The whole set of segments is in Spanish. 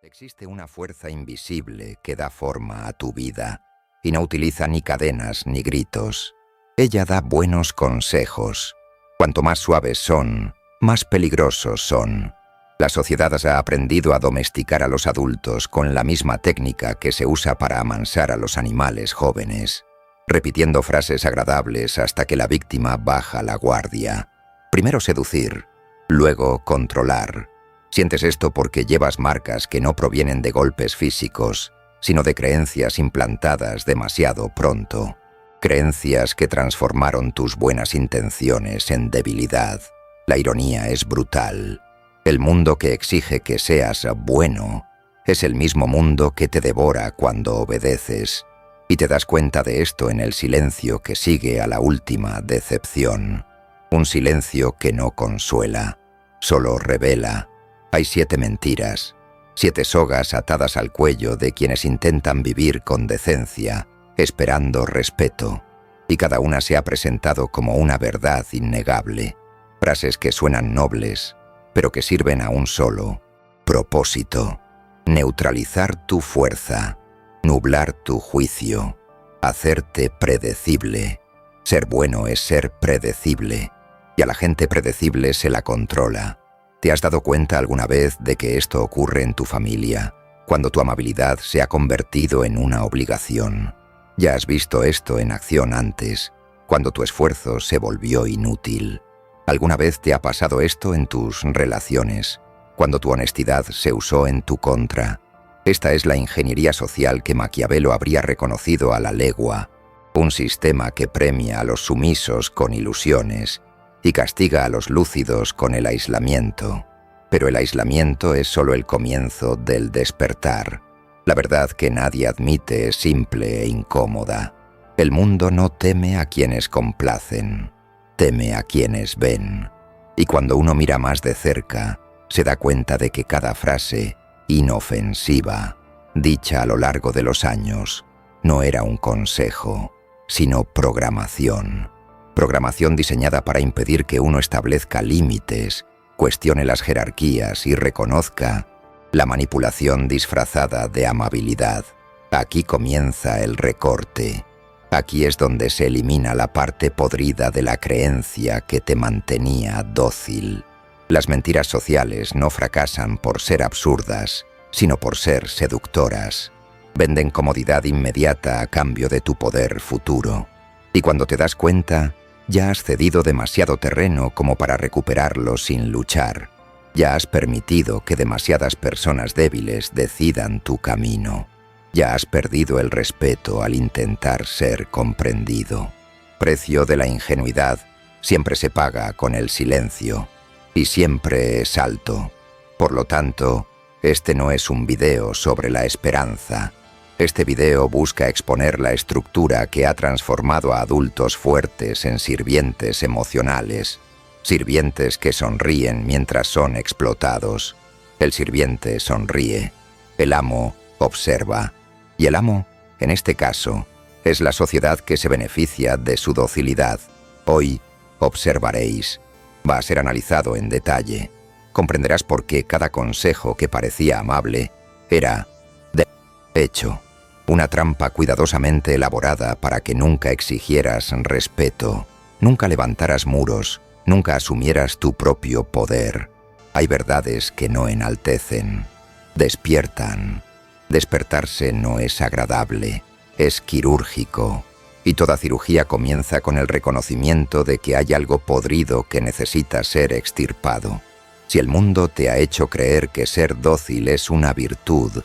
Existe una fuerza invisible que da forma a tu vida y no utiliza ni cadenas ni gritos. Ella da buenos consejos. Cuanto más suaves son, más peligrosos son. La sociedad ha aprendido a domesticar a los adultos con la misma técnica que se usa para amansar a los animales jóvenes, repitiendo frases agradables hasta que la víctima baja la guardia. Primero seducir, luego controlar. Sientes esto porque llevas marcas que no provienen de golpes físicos, sino de creencias implantadas demasiado pronto. Creencias que transformaron tus buenas intenciones en debilidad. La ironía es brutal. El mundo que exige que seas bueno es el mismo mundo que te devora cuando obedeces, y te das cuenta de esto en el silencio que sigue a la última decepción. Un silencio que no consuela, solo revela. Hay 7 mentiras, 7 sogas atadas al cuello de quienes intentan vivir con decencia, esperando respeto, y cada una se ha presentado como una verdad innegable. Frases que suenan nobles, pero que sirven a un solo propósito: neutralizar tu fuerza, nublar tu juicio, hacerte predecible. Ser bueno es ser predecible, y a la gente predecible se la controla. ¿Te has dado cuenta alguna vez de que esto ocurre en tu familia, cuando tu amabilidad se ha convertido en una obligación? Ya has visto esto en acción antes, cuando tu esfuerzo se volvió inútil. ¿Alguna vez te ha pasado esto en tus relaciones, cuando tu honestidad se usó en tu contra? Esta es la ingeniería social que Maquiavelo habría reconocido a la legua, un sistema que premia a los sumisos con ilusiones y castiga a los lúcidos con el aislamiento. Pero el aislamiento es solo el comienzo del despertar. La verdad que nadie admite es simple e incómoda. El mundo no teme a quienes complacen, teme a quienes ven. Y cuando uno mira más de cerca, se da cuenta de que cada frase inofensiva, dicha a lo largo de los años, no era un consejo, sino programación. Programación diseñada para impedir que uno establezca límites, cuestione las jerarquías y reconozca la manipulación disfrazada de amabilidad. Aquí comienza el recorte. Aquí es donde se elimina la parte podrida de la creencia que te mantenía dócil. Las mentiras sociales no fracasan por ser absurdas, sino por ser seductoras. Venden comodidad inmediata a cambio de tu poder futuro. Y cuando te das cuenta, ya has cedido demasiado terreno como para recuperarlo sin luchar. Ya has permitido que demasiadas personas débiles decidan tu camino. Ya has perdido el respeto al intentar ser comprendido. Precio de la ingenuidad siempre se paga con el silencio, y siempre es alto. Por lo tanto, este no es un video sobre la esperanza. Este video busca exponer la estructura que ha transformado a adultos fuertes en sirvientes emocionales, sirvientes que sonríen mientras son explotados. El sirviente sonríe, el amo observa, y el amo, en este caso, es la sociedad que se beneficia de su docilidad. Hoy observaréis. Va a ser analizado en detalle. Comprenderás por qué cada consejo que parecía amable era, de hecho, una trampa cuidadosamente elaborada para que nunca exigieras respeto, nunca levantaras muros, nunca asumieras tu propio poder. Hay verdades que no enaltecen, despiertan. Despertarse no es agradable, es quirúrgico, y toda cirugía comienza con el reconocimiento de que hay algo podrido que necesita ser extirpado. Si el mundo te ha hecho creer que ser dócil es una virtud,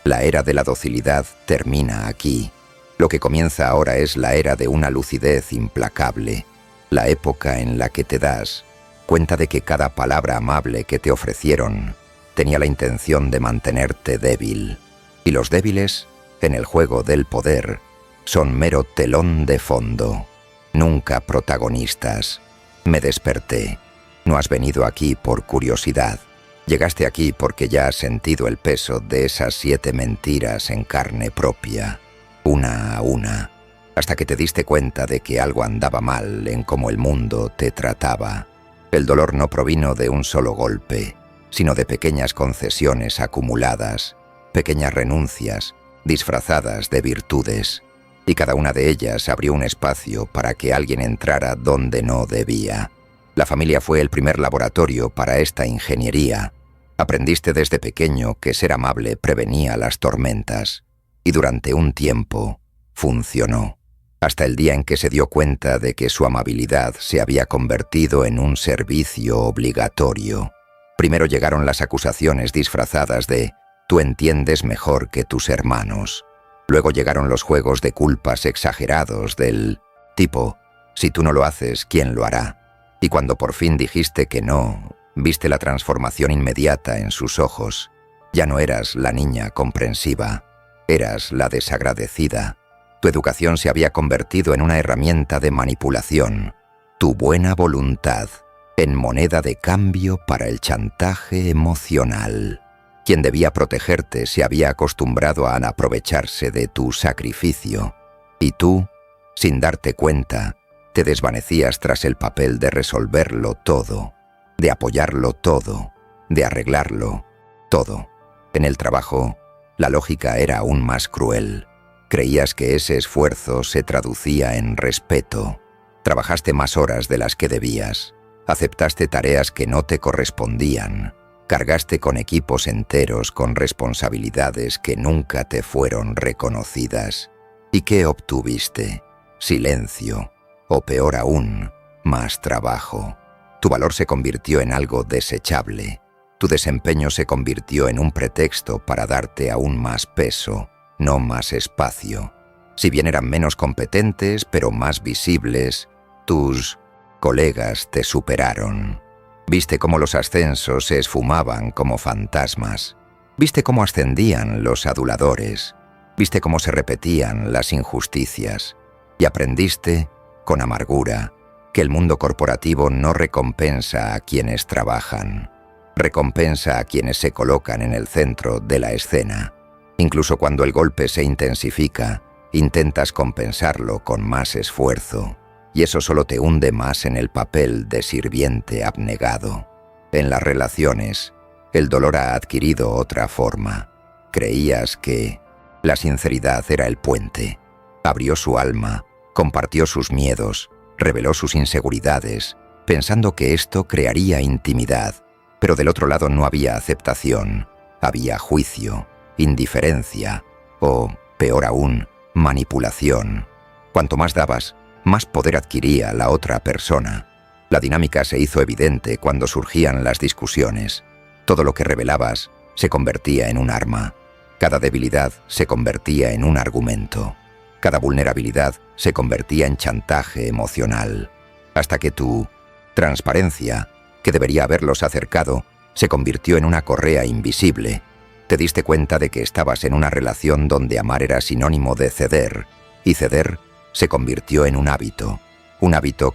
la era de la docilidad termina aquí. Lo que comienza ahora es la era de una lucidez implacable, la época en la que te das cuenta de que cada palabra amable que te ofrecieron tenía la intención de mantenerte débil. Y los débiles, en el juego del poder, son mero telón de fondo, nunca protagonistas. Me desperté. No has venido aquí por curiosidad. Llegaste aquí porque ya has sentido el peso de esas 7 mentiras en carne propia, una a una, hasta que te diste cuenta de que algo andaba mal en cómo el mundo te trataba. El dolor no provino de un solo golpe, sino de pequeñas concesiones acumuladas, pequeñas renuncias, disfrazadas de virtudes, y cada una de ellas abrió un espacio para que alguien entrara donde no debía. La familia fue el primer laboratorio para esta ingeniería. Aprendiste desde pequeño que ser amable prevenía las tormentas, y durante un tiempo funcionó, hasta el día en que se dio cuenta de que su amabilidad se había convertido en un servicio obligatorio. Primero llegaron las acusaciones disfrazadas de «tú entiendes mejor que tus hermanos». Luego llegaron los juegos de culpas exagerados del tipo «si tú no lo haces, ¿quién lo hará?». Y cuando por fin dijiste que no, viste la transformación inmediata en sus ojos. Ya no eras la niña comprensiva, eras la desagradecida. Tu educación se había convertido en una herramienta de manipulación. Tu buena voluntad en moneda de cambio para el chantaje emocional. Quien debía protegerte se había acostumbrado a aprovecharse de tu sacrificio. Y tú, sin darte cuenta, te desvanecías tras el papel de resolverlo todo, de apoyarlo todo, de arreglarlo todo. En el trabajo, la lógica era aún más cruel. Creías que ese esfuerzo se traducía en respeto. Trabajaste más horas de las que debías. Aceptaste tareas que no te correspondían. Cargaste con equipos enteros con responsabilidades que nunca te fueron reconocidas. ¿Y qué obtuviste? Silencio. O peor aún, más trabajo. Tu valor se convirtió en algo desechable. Tu desempeño se convirtió en un pretexto para darte aún más peso, no más espacio. Si bien eran menos competentes, pero más visibles, tus colegas te superaron. Viste cómo los ascensos se esfumaban como fantasmas. Viste cómo ascendían los aduladores. Viste cómo se repetían las injusticias. Y aprendiste, con amargura, que el mundo corporativo no recompensa a quienes trabajan. Recompensa a quienes se colocan en el centro de la escena. Incluso cuando el golpe se intensifica, intentas compensarlo con más esfuerzo, y eso solo te hunde más en el papel de sirviente abnegado. En las relaciones, el dolor ha adquirido otra forma. Creías que la sinceridad era el puente. Abrió su alma, compartió sus miedos, reveló sus inseguridades, pensando que esto crearía intimidad, pero del otro lado no había aceptación, había juicio, indiferencia o, peor aún, manipulación. Cuanto más dabas, más poder adquiría la otra persona. La dinámica se hizo evidente cuando surgían las discusiones. Todo lo que revelabas se convertía en un arma. Cada debilidad se convertía en un argumento. Cada vulnerabilidad se convertía en chantaje emocional. Hasta que tu transparencia, que debería haberlos acercado, se convirtió en una correa invisible. Te diste cuenta de que estabas en una relación donde amar era sinónimo de ceder, y ceder se convirtió en un hábito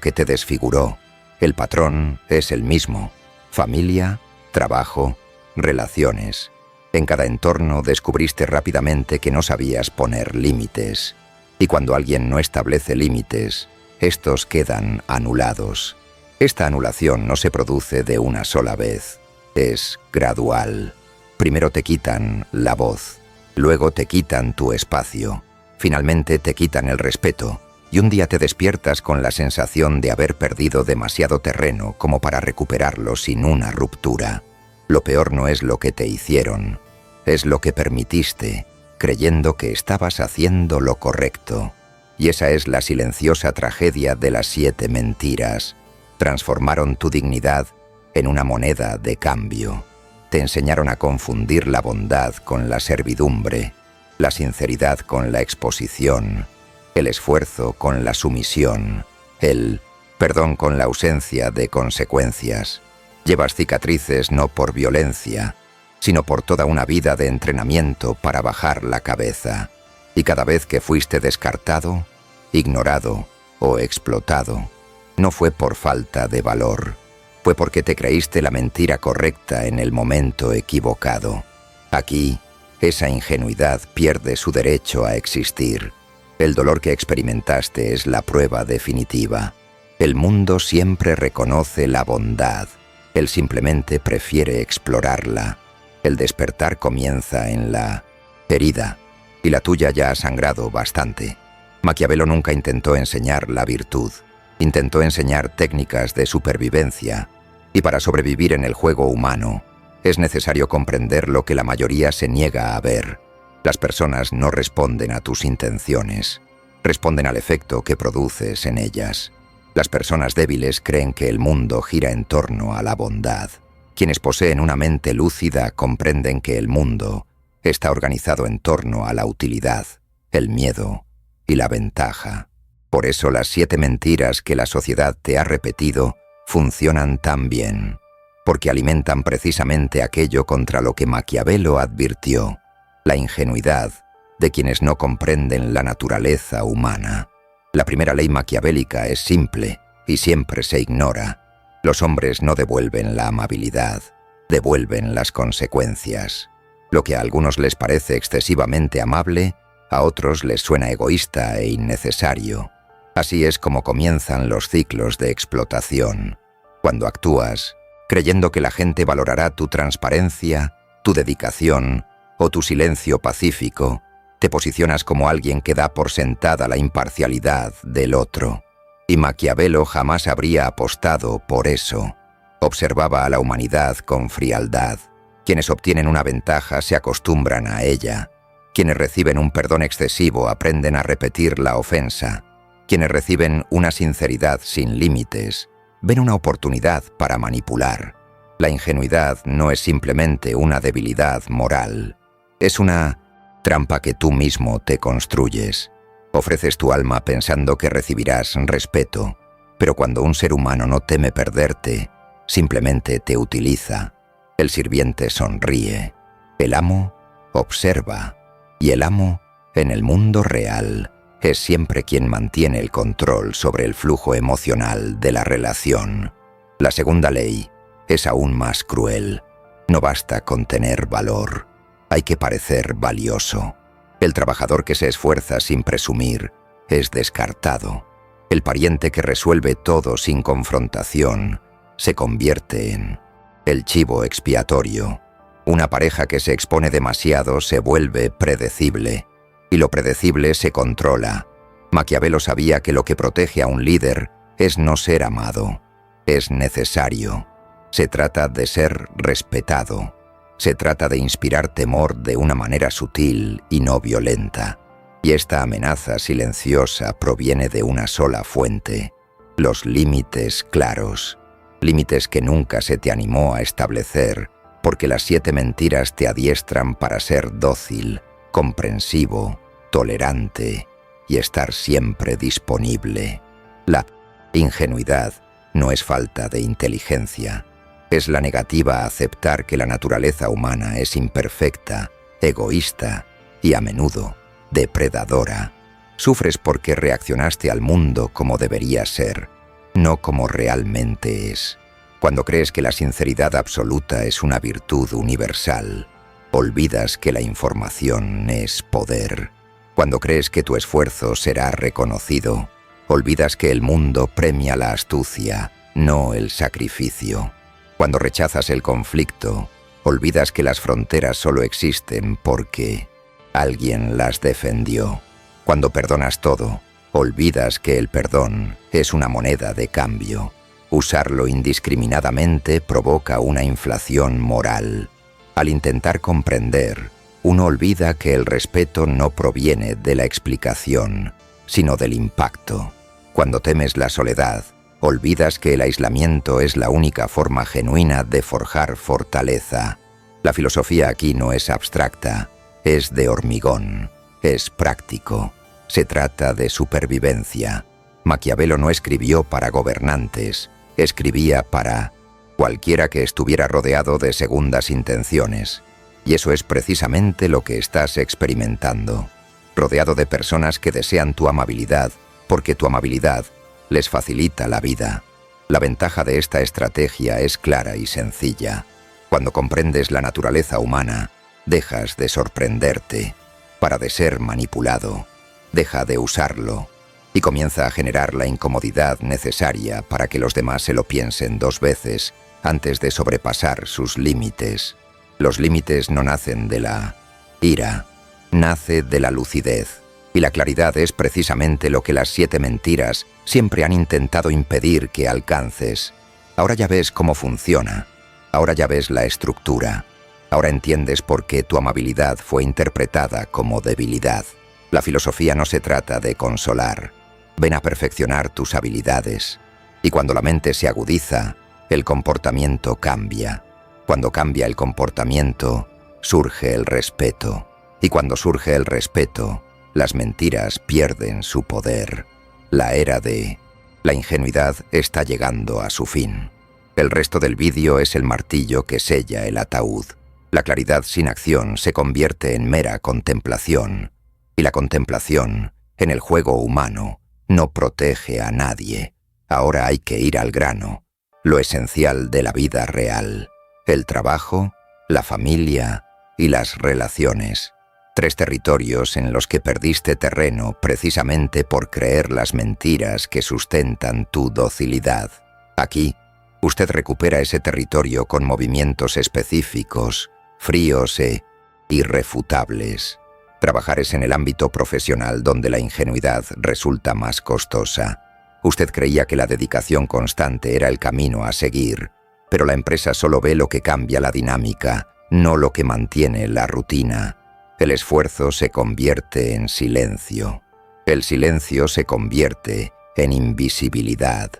que te desfiguró. El patrón es el mismo: familia, trabajo, relaciones. En cada entorno descubriste rápidamente que no sabías poner límites. Y cuando alguien no establece límites, estos quedan anulados. Esta anulación no se produce de una sola vez, es gradual. Primero te quitan la voz, luego te quitan tu espacio, finalmente te quitan el respeto, y un día te despiertas con la sensación de haber perdido demasiado terreno como para recuperarlo sin una ruptura. Lo peor no es lo que te hicieron, es lo que permitiste, creyendo que estabas haciendo lo correcto. Y esa es la silenciosa tragedia de las 7 mentiras. Transformaron tu dignidad en una moneda de cambio. Te enseñaron a confundir la bondad con la servidumbre, la sinceridad con la exposición, el esfuerzo con la sumisión, el perdón con la ausencia de consecuencias. Llevas cicatrices no por violencia, sino por toda una vida de entrenamiento para bajar la cabeza. Y cada vez que fuiste descartado, ignorado o explotado, no fue por falta de valor, fue porque te creíste la mentira correcta en el momento equivocado. Aquí, esa ingenuidad pierde su derecho a existir. El dolor que experimentaste es la prueba definitiva. El mundo siempre reconoce la bondad, él simplemente prefiere explorarla. El despertar comienza en la herida, y la tuya ya ha sangrado bastante. Maquiavelo nunca intentó enseñar la virtud, intentó enseñar técnicas de supervivencia, y para sobrevivir en el juego humano, es necesario comprender lo que la mayoría se niega a ver. Las personas no responden a tus intenciones, responden al efecto que produces en ellas. Las personas débiles creen que el mundo gira en torno a la bondad. Quienes poseen una mente lúcida comprenden que el mundo está organizado en torno a la utilidad, el miedo y la ventaja. Por eso las 7 mentiras que la sociedad te ha repetido funcionan tan bien, porque alimentan precisamente aquello contra lo que Maquiavelo advirtió, la ingenuidad de quienes no comprenden la naturaleza humana. La primera ley maquiavélica es simple y siempre se ignora. Los hombres no devuelven la amabilidad, devuelven las consecuencias. Lo que a algunos les parece excesivamente amable, a otros les suena egoísta e innecesario. Así es como comienzan los ciclos de explotación. Cuando actúas, creyendo que la gente valorará tu transparencia, tu dedicación o tu silencio pacífico, te posicionas como alguien que da por sentada la imparcialidad del otro. Y Maquiavelo jamás habría apostado por eso. Observaba a la humanidad con frialdad. Quienes obtienen una ventaja se acostumbran a ella. Quienes reciben un perdón excesivo aprenden a repetir la ofensa. Quienes reciben una sinceridad sin límites ven una oportunidad para manipular. La ingenuidad no es simplemente una debilidad moral. Es una trampa que tú mismo te construyes. Ofreces tu alma pensando que recibirás respeto, pero cuando un ser humano no teme perderte, simplemente te utiliza. El sirviente sonríe, el amo observa, y el amo, en el mundo real, es siempre quien mantiene el control sobre el flujo emocional de la relación. La segunda ley es aún más cruel. No basta con tener valor, hay que parecer valioso. El trabajador que se esfuerza sin presumir es descartado. El pariente que resuelve todo sin confrontación se convierte en el chivo expiatorio. Una pareja que se expone demasiado se vuelve predecible, y lo predecible se controla. Maquiavelo sabía que lo que protege a un líder es no ser amado, es necesario. Se trata de ser respetado. Se trata de inspirar temor de una manera sutil y no violenta. Y esta amenaza silenciosa proviene de una sola fuente: los límites claros. Límites que nunca se te animó a establecer, porque las 7 mentiras te adiestran para ser dócil, comprensivo, tolerante y estar siempre disponible. La ingenuidad no es falta de inteligencia. Es la negativa a aceptar que la naturaleza humana es imperfecta, egoísta y a menudo depredadora. Sufres porque reaccionaste al mundo como debería ser, no como realmente es. Cuando crees que la sinceridad absoluta es una virtud universal, olvidas que la información es poder. Cuando crees que tu esfuerzo será reconocido, olvidas que el mundo premia la astucia, no el sacrificio. Cuando rechazas el conflicto, olvidas que las fronteras solo existen porque alguien las defendió. Cuando perdonas todo, olvidas que el perdón es una moneda de cambio. Usarlo indiscriminadamente provoca una inflación moral. Al intentar comprender, uno olvida que el respeto no proviene de la explicación, sino del impacto. Cuando temes la soledad, olvidas que el aislamiento es la única forma genuina de forjar fortaleza. La filosofía aquí no es abstracta, es de hormigón, es práctico. Se trata de supervivencia. Maquiavelo no escribió para gobernantes, escribía para cualquiera que estuviera rodeado de segundas intenciones. Y eso es precisamente lo que estás experimentando. Rodeado de personas que desean tu amabilidad, porque tu amabilidad les facilita la vida. La ventaja de esta estrategia es clara y sencilla. Cuando comprendes la naturaleza humana, dejas de sorprenderte. Para de ser manipulado, deja de usarlo y comienza a generar la incomodidad necesaria para que los demás se lo piensen 2 veces antes de sobrepasar sus límites. Los límites no nacen de la ira, nace de la lucidez. Y la claridad es precisamente lo que las 7 mentiras siempre han intentado impedir que alcances. Ahora ya ves cómo funciona. Ahora ya ves la estructura. Ahora entiendes por qué tu amabilidad fue interpretada como debilidad. La filosofía no se trata de consolar. Ven a perfeccionar tus habilidades. Y cuando la mente se agudiza, el comportamiento cambia. Cuando cambia el comportamiento, surge el respeto. Y cuando surge el respeto, las mentiras pierden su poder. La era de la ingenuidad está llegando a su fin. El resto del vídeo es el martillo que sella el ataúd. La claridad sin acción se convierte en mera contemplación. Y la contemplación, en el juego humano, no protege a nadie. Ahora hay que ir al grano. Lo esencial de la vida real. El trabajo, la familia y las relaciones. 3 territorios en los que perdiste terreno precisamente por creer las mentiras que sustentan tu docilidad. Aquí, usted recupera ese territorio con movimientos específicos, fríos e irrefutables. Trabajar es en el ámbito profesional donde la ingenuidad resulta más costosa. Usted creía que la dedicación constante era el camino a seguir, pero la empresa solo ve lo que cambia la dinámica, no lo que mantiene la rutina. El esfuerzo se convierte en silencio. El silencio se convierte en invisibilidad.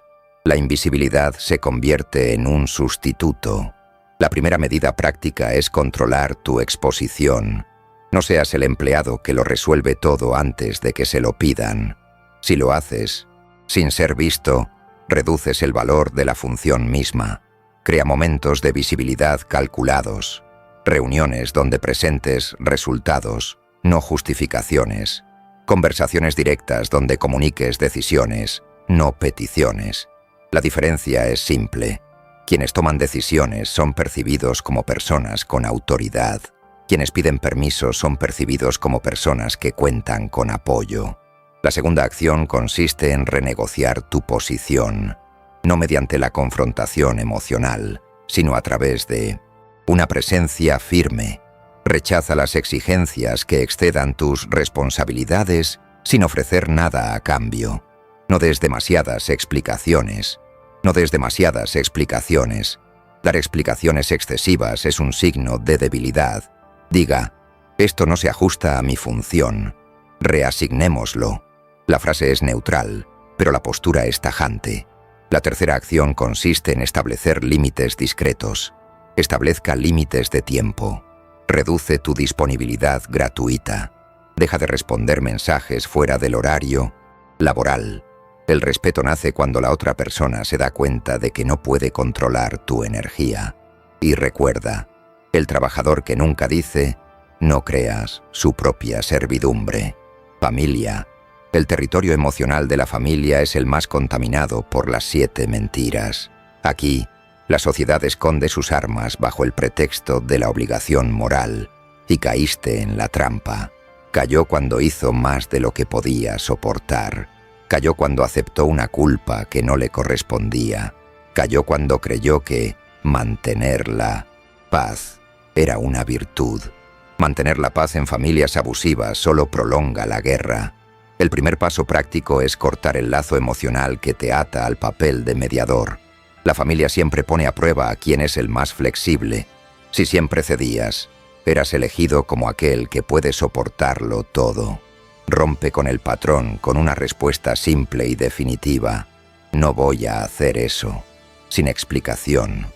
La invisibilidad se convierte en un sustituto. La primera medida práctica es controlar tu exposición. No seas el empleado que lo resuelve todo antes de que se lo pidan. Si lo haces, sin ser visto, reduces el valor de la función misma. Crea momentos de visibilidad calculados. Reuniones donde presentes resultados, no justificaciones. Conversaciones directas donde comuniques decisiones, no peticiones. La diferencia es simple. Quienes toman decisiones son percibidos como personas con autoridad. Quienes piden permiso son percibidos como personas que cuentan con apoyo. La segunda acción consiste en renegociar tu posición, no mediante la confrontación emocional, sino a través de una presencia firme. Rechaza las exigencias que excedan tus responsabilidades sin ofrecer nada a cambio. No des demasiadas explicaciones. No des demasiadas explicaciones. Dar explicaciones excesivas es un signo de debilidad. Diga, esto no se ajusta a mi función. Reasignémoslo. La frase es neutral, pero la postura es tajante. La tercera acción consiste en establecer límites discretos. Establezca límites de tiempo. Reduce tu disponibilidad gratuita. Deja de responder mensajes fuera del horario laboral. El respeto nace cuando la otra persona se da cuenta de que no puede controlar tu energía. Y recuerda, el trabajador que nunca dice, no creas su propia servidumbre. Familia. El territorio emocional de la familia es el más contaminado por las 7 mentiras. Aquí, la sociedad esconde sus armas bajo el pretexto de la obligación moral, y caíste en la trampa. Cayó cuando hizo más de lo que podía soportar. Cayó cuando aceptó una culpa que no le correspondía. Cayó cuando creyó que mantener la paz era una virtud. Mantener la paz en familias abusivas solo prolonga la guerra. El primer paso práctico es cortar el lazo emocional que te ata al papel de mediador. La familia siempre pone a prueba a quién es el más flexible. Si siempre cedías, eras elegido como aquel que puede soportarlo todo. Rompe con el patrón con una respuesta simple y definitiva. No voy a hacer eso. Sin explicación,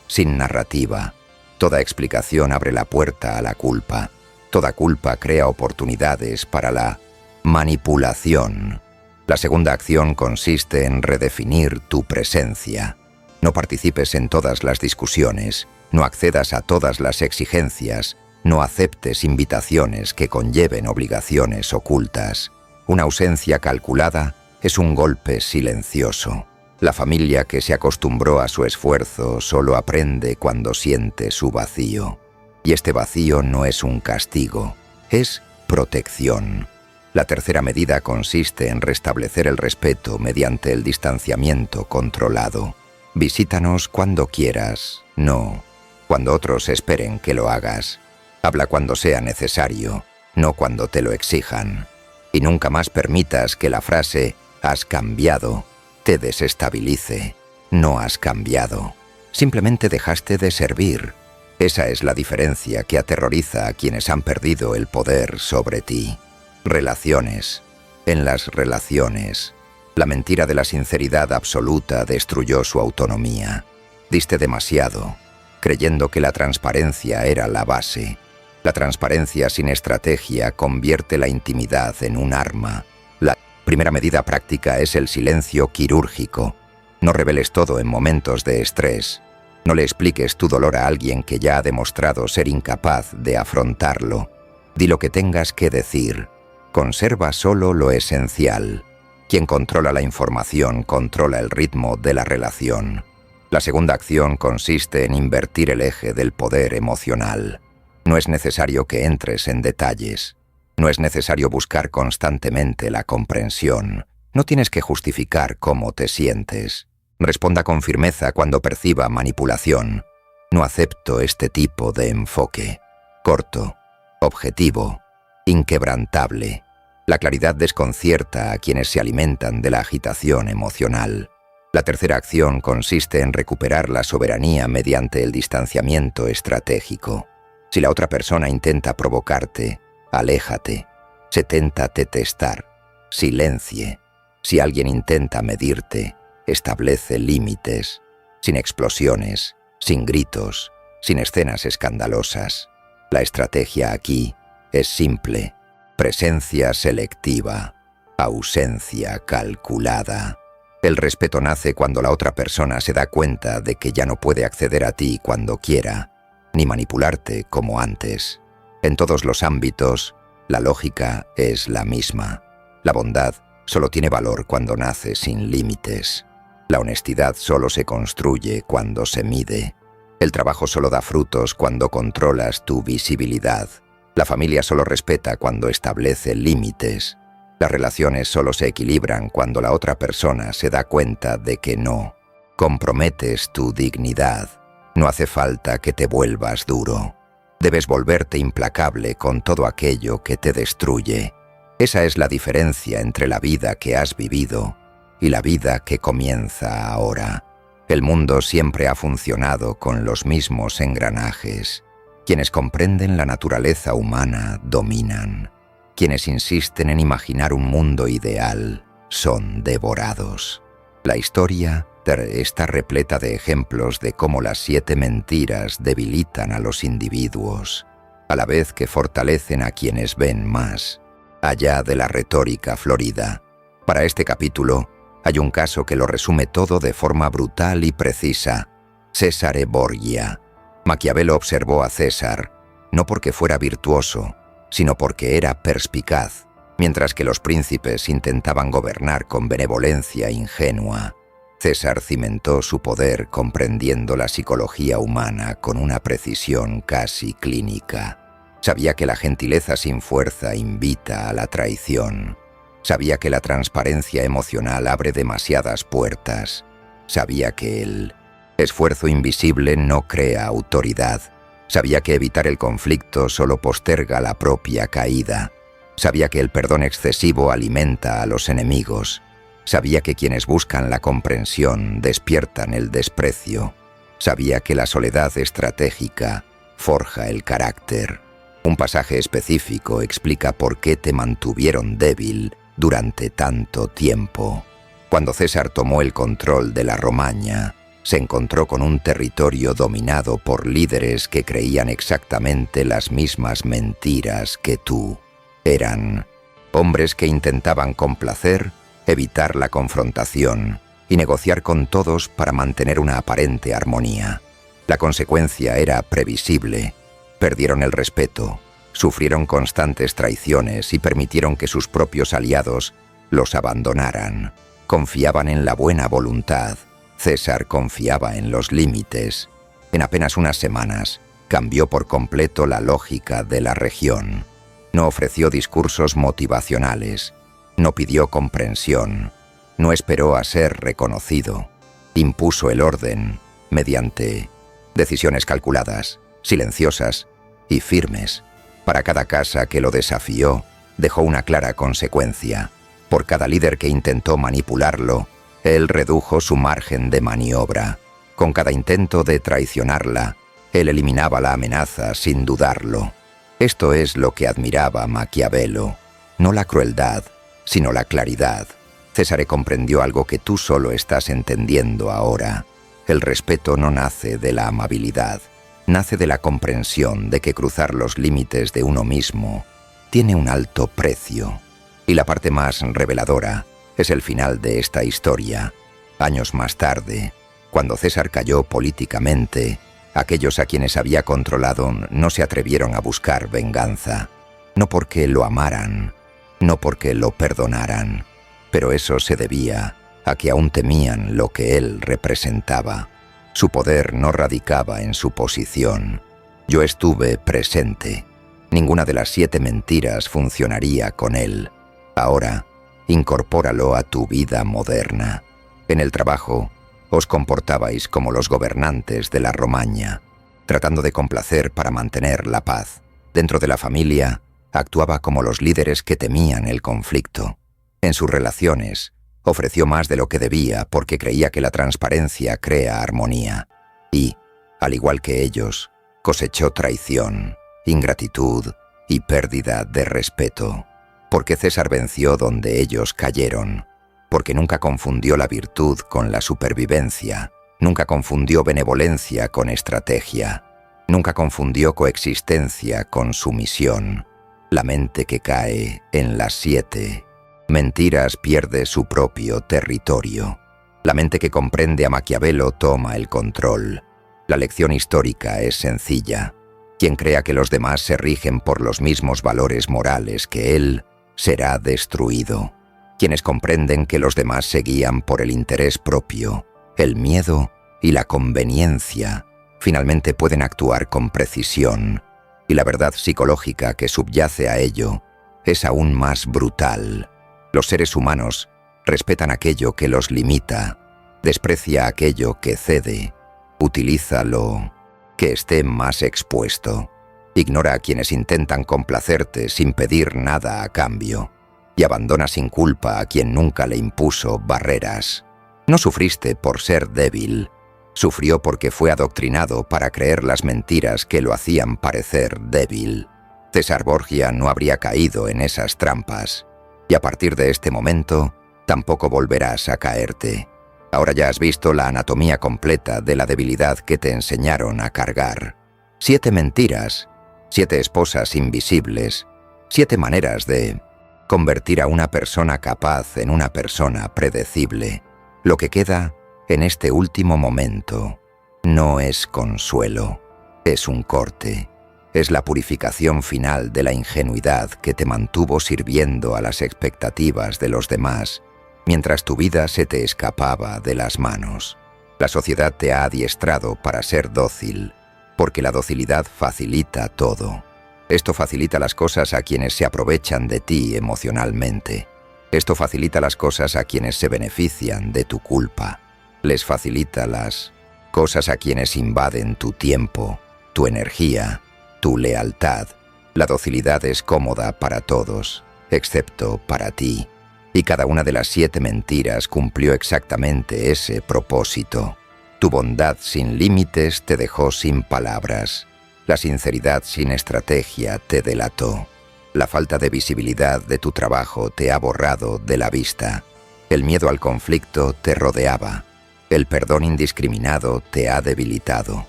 sin narrativa. Toda explicación abre la puerta a la culpa. Toda culpa crea oportunidades para la manipulación. La segunda acción consiste en redefinir tu presencia. No participes en todas las discusiones, no accedas a todas las exigencias, no aceptes invitaciones que conlleven obligaciones ocultas. Una ausencia calculada es un golpe silencioso. La familia que se acostumbró a su esfuerzo solo aprende cuando siente su vacío. Y este vacío no es un castigo, es protección. La tercera medida consiste en restablecer el respeto mediante el distanciamiento controlado. Visítanos cuando quieras, no cuando otros esperen que lo hagas. Habla cuando sea necesario, no cuando te lo exijan. Y nunca más permitas que la frase «has cambiado» te desestabilice. No has cambiado. Simplemente dejaste de servir. Esa es la diferencia que aterroriza a quienes han perdido el poder sobre ti. Relaciones. En las relaciones, la mentira de la sinceridad absoluta destruyó su autonomía. Diste demasiado, creyendo que la transparencia era la base. La transparencia sin estrategia convierte la intimidad en un arma. La primera medida práctica es el silencio quirúrgico. No reveles todo en momentos de estrés. No le expliques tu dolor a alguien que ya ha demostrado ser incapaz de afrontarlo. Di lo que tengas que decir. Conserva solo lo esencial. Quien controla la información controla el ritmo de la relación. La segunda acción consiste en invertir el eje del poder emocional. No es necesario que entres en detalles. No es necesario buscar constantemente la comprensión. No tienes que justificar cómo te sientes. Responda con firmeza cuando perciba manipulación. No acepto este tipo de enfoque. Corto, objetivo, inquebrantable. La claridad desconcierta a quienes se alimentan de la agitación emocional. La tercera acción consiste en recuperar la soberanía mediante el distanciamiento estratégico. Si la otra persona intenta provocarte, aléjate. Se tenta testar, silencie. Si alguien intenta medirte, establece límites, sin explosiones, sin gritos, sin escenas escandalosas. La estrategia aquí es simple. Presencia selectiva, ausencia calculada. El respeto nace cuando la otra persona se da cuenta de que ya no puede acceder a ti cuando quiera, ni manipularte como antes. En todos los ámbitos, la lógica es la misma. La bondad solo tiene valor cuando nace sin límites. La honestidad solo se construye cuando se mide. El trabajo solo da frutos cuando controlas tu visibilidad. La familia solo respeta cuando establece límites. Las relaciones solo se equilibran cuando la otra persona se da cuenta de que no. Comprometes tu dignidad. No hace falta que te vuelvas duro. Debes volverte implacable con todo aquello que te destruye. Esa es la diferencia entre la vida que has vivido y la vida que comienza ahora. El mundo siempre ha funcionado con los mismos engranajes. Quienes comprenden la naturaleza humana dominan. Quienes insisten en imaginar un mundo ideal son devorados. La historia está repleta de ejemplos de cómo las 7 mentiras debilitan a los individuos, a la vez que fortalecen a quienes ven más, allá de la retórica florida. Para este capítulo, hay un caso que lo resume todo de forma brutal y precisa. Cesare Borgia. Maquiavelo observó a César, no porque fuera virtuoso, sino porque era perspicaz, mientras que los príncipes intentaban gobernar con benevolencia ingenua. César cimentó su poder comprendiendo la psicología humana con una precisión casi clínica. Sabía que la gentileza sin fuerza invita a la traición. Sabía que la transparencia emocional abre demasiadas puertas. Sabía que el esfuerzo invisible no crea autoridad. Sabía que evitar el conflicto solo posterga la propia caída. Sabía que el perdón excesivo alimenta a los enemigos. Sabía que quienes buscan la comprensión despiertan el desprecio. Sabía que la soledad estratégica forja el carácter. Un pasaje específico explica por qué te mantuvieron débil durante tanto tiempo. Cuando César tomó el control de la Romaña, se encontró con un territorio dominado por líderes que creían exactamente las mismas mentiras que tú. Eran hombres que intentaban complacer, evitar la confrontación y negociar con todos para mantener una aparente armonía. La consecuencia era previsible. Perdieron el respeto, sufrieron constantes traiciones y permitieron que sus propios aliados los abandonaran. Confiaban en la buena voluntad. César confiaba en los límites. En apenas unas semanas, cambió por completo la lógica de la región. No ofreció discursos motivacionales. No pidió comprensión. No esperó a ser reconocido. Impuso el orden mediante Decisiones calculadas, silenciosas y firmes. Para cada casa que lo desafió, dejó una clara consecuencia. Por cada líder que intentó manipularlo, él redujo su margen de maniobra. Con cada intento de traicionarla, él eliminaba la amenaza sin dudarlo. Esto es lo que admiraba Maquiavelo. No la crueldad, sino la claridad. César comprendió algo que tú solo estás entendiendo ahora. El respeto no nace de la amabilidad, nace de la comprensión de que cruzar los límites de uno mismo tiene un alto precio. Y la parte más reveladora es el final de esta historia. Años más tarde, cuando César cayó políticamente, aquellos a quienes había controlado no se atrevieron a buscar venganza. No porque lo amaran, no porque lo perdonaran, pero eso se debía a que aún temían lo que él representaba. Su poder no radicaba en su posición. Yo estuve presente. Ninguna de las 7 mentiras funcionaría con él. Ahora, incorpóralo a tu vida moderna. En el trabajo, os comportabais como los gobernantes de la Romaña, tratando de complacer para mantener la paz. Dentro de la familia, actuaba como los líderes que temían el conflicto. En sus relaciones, ofreció más de lo que debía porque creía que la transparencia crea armonía. Y, al igual que ellos, cosechó traición, ingratitud y pérdida de respeto. Porque César venció donde ellos cayeron. Porque nunca confundió la virtud con la supervivencia. Nunca confundió benevolencia con estrategia. Nunca confundió coexistencia con sumisión. La mente que cae en las 7 mentiras pierde su propio territorio. La mente que comprende a Maquiavelo toma el control. La lección histórica es sencilla. Quien crea que los demás se rigen por los mismos valores morales que él, será destruido. Quienes comprenden que los demás se guían por el interés propio, el miedo y la conveniencia, finalmente pueden actuar con precisión, y la verdad psicológica que subyace a ello es aún más brutal. Los seres humanos respetan aquello que los limita, desprecia aquello que cede, utiliza lo que esté más expuesto, ignora a quienes intentan complacerte sin pedir nada a cambio, y abandona sin culpa a quien nunca le impuso barreras. No sufriste por ser débil, sufrió porque fue adoctrinado para creer las mentiras que lo hacían parecer débil. César Borgia no habría caído en esas trampas, y a partir de este momento tampoco volverás a caerte. Ahora ya has visto la anatomía completa de la debilidad que te enseñaron a cargar. 7 mentiras, 7 esposas invisibles, 7 maneras de convertir a una persona capaz en una persona predecible. Lo que queda en este último momento no es consuelo, es un corte. Es la purificación final de la ingenuidad que te mantuvo sirviendo a las expectativas de los demás, mientras tu vida se te escapaba de las manos. La sociedad te ha adiestrado para ser dócil, porque la docilidad facilita todo. Esto facilita las cosas a quienes se aprovechan de ti emocionalmente. Esto facilita las cosas a quienes se benefician de tu culpa. Les facilita las cosas a quienes invaden tu tiempo, tu energía, tu lealtad. La docilidad es cómoda para todos, excepto para ti. Y cada una de las 7 mentiras cumplió exactamente ese propósito. Tu bondad sin límites te dejó sin palabras. La sinceridad sin estrategia te delató. La falta de visibilidad de tu trabajo te ha borrado de la vista. El miedo al conflicto te rodeaba. El perdón indiscriminado te ha debilitado.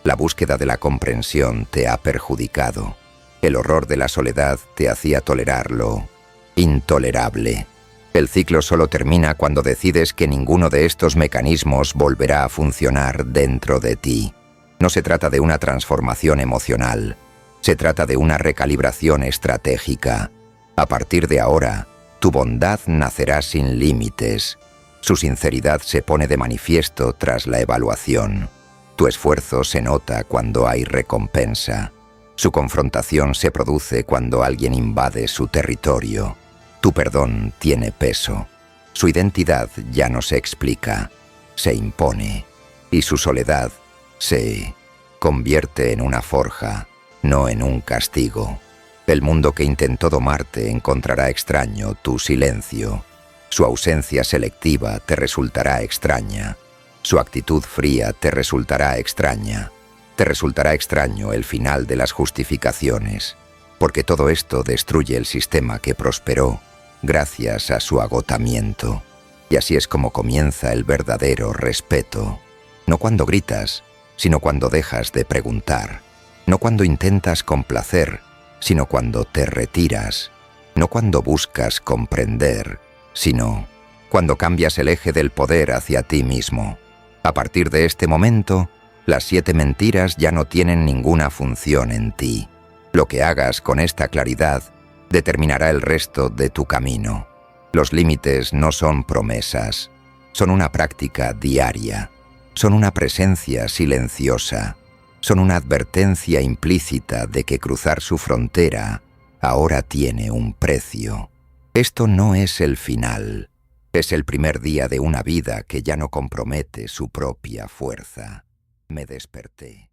La búsqueda de la comprensión te ha perjudicado. El horror de la soledad te hacía tolerar lo intolerable. El ciclo solo termina cuando decides que ninguno de estos mecanismos volverá a funcionar dentro de ti. No se trata de una transformación emocional, se trata de una recalibración estratégica. A partir de ahora, tu bondad nacerá sin límites. Su sinceridad se pone de manifiesto tras la evaluación. Tu esfuerzo se nota cuando hay recompensa. Su confrontación se produce cuando alguien invade su territorio. Tu perdón tiene peso. Su identidad ya no se explica, se impone. Y su soledad se convierte en una forja, no en un castigo. El mundo que intentó domarte encontrará extraño tu silencio. Su ausencia selectiva te resultará extraña. Su actitud fría te resultará extraña. Te resultará extraño el final de las justificaciones, porque todo esto destruye el sistema que prosperó gracias a su agotamiento. Y así es como comienza el verdadero respeto. No cuando gritas, sino cuando dejas de preguntar. No cuando intentas complacer, sino cuando te retiras. No cuando buscas comprender, sino cuando cambias el eje del poder hacia ti mismo. A partir de este momento, las 7 mentiras ya no tienen ninguna función en ti. Lo que hagas con esta claridad determinará el resto de tu camino. Los límites no son promesas, son una práctica diaria, son una presencia silenciosa, son una advertencia implícita de que cruzar su frontera ahora tiene un precio. Esto no es el final, es el primer día de una vida que ya no compromete su propia fuerza. Me desperté.